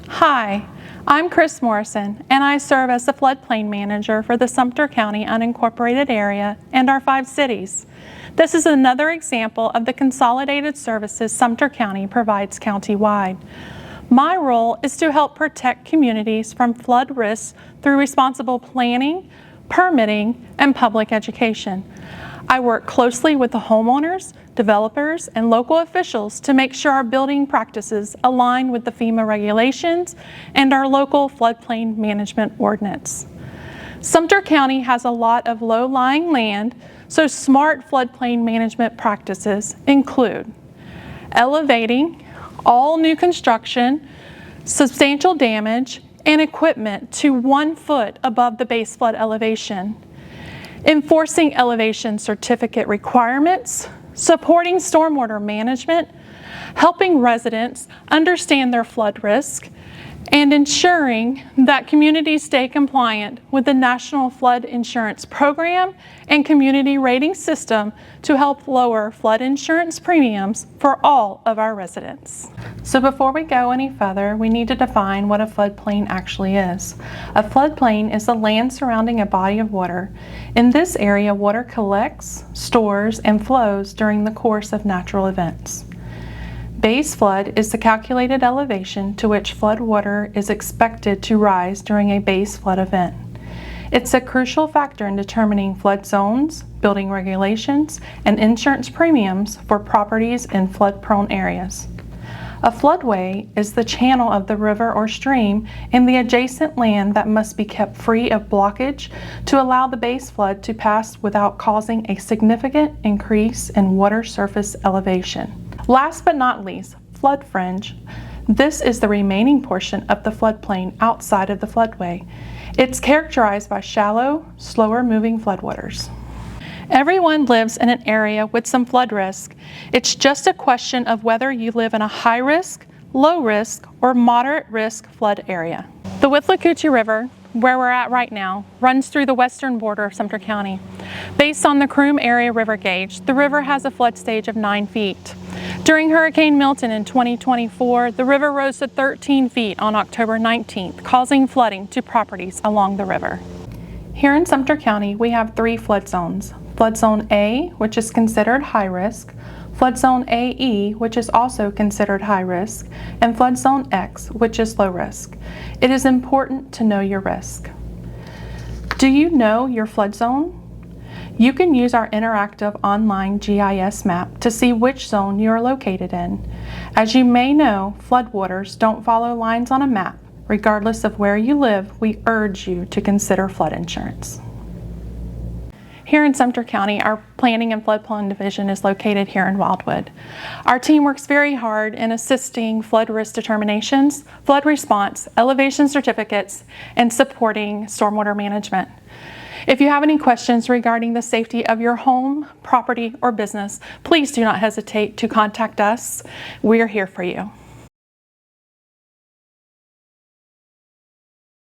Hi, I'm Chris Morrison, and I serve as the Floodplain Manager for the Sumter County unincorporated area and our 5 cities. This is another example of the consolidated services Sumter County provides countywide. My role is to help protect communities from flood risks through responsible planning, permitting, and public education. I work closely with the homeowners, developers, and local officials to make sure our building practices align with the FEMA regulations and our local floodplain management ordinance. Sumter County has a lot of low-lying land, so smart floodplain management practices include elevating all new construction, substantial damage, and equipment to 1 foot above the base flood elevation, enforcing elevation certificate requirements, supporting stormwater management, helping residents understand their flood risk, and ensuring that communities stay compliant with the National Flood Insurance Program and Community Rating System to help lower flood insurance premiums for all of our residents. So before we go any further, we need to define what a floodplain actually is. A floodplain is the land surrounding a body of water. In this area, water collects, stores, and flows during the course of natural events. Base flood is the calculated elevation to which flood water is expected to rise during a base flood event. It's a crucial factor in determining flood zones, building regulations, and insurance premiums for properties in flood-prone areas. A floodway is the channel of the river or stream and the adjacent land that must be kept free of blockage to allow the base flood to pass without causing a significant increase in water surface elevation. Last but not least, flood fringe. This is the remaining portion of the floodplain outside of the floodway. It's characterized by shallow, slower moving floodwaters. Everyone lives in an area with some flood risk. It's just a question of whether you live in a high risk, low risk, or moderate risk flood area. The Withlacoochee River, where we're at right now, runs through the western border of Sumter County. Based on the Croom Area River Gauge, the river has a flood stage of 9 feet. During Hurricane Milton in 2024, the river rose to 13 feet on October 19th, causing flooding to properties along the river. Here in Sumter County, we have 3 flood zones. Flood Zone A, which is considered high risk, Flood Zone AE, which is also considered high risk, and Flood Zone X, which is low risk. It is important to know your risk. Do you know your flood zone? You can use our interactive online GIS map to see which zone you are located in. As you may know, floodwaters don't follow lines on a map. Regardless of where you live, we urge you to consider flood insurance. Here in Sumter County, our Planning and Floodplain Division is located here in Wildwood. Our team works very hard in assisting flood risk determinations, flood response, elevation certificates, and supporting stormwater management. If you have any questions regarding the safety of your home, property, or business, please do not hesitate to contact us. We are here for you.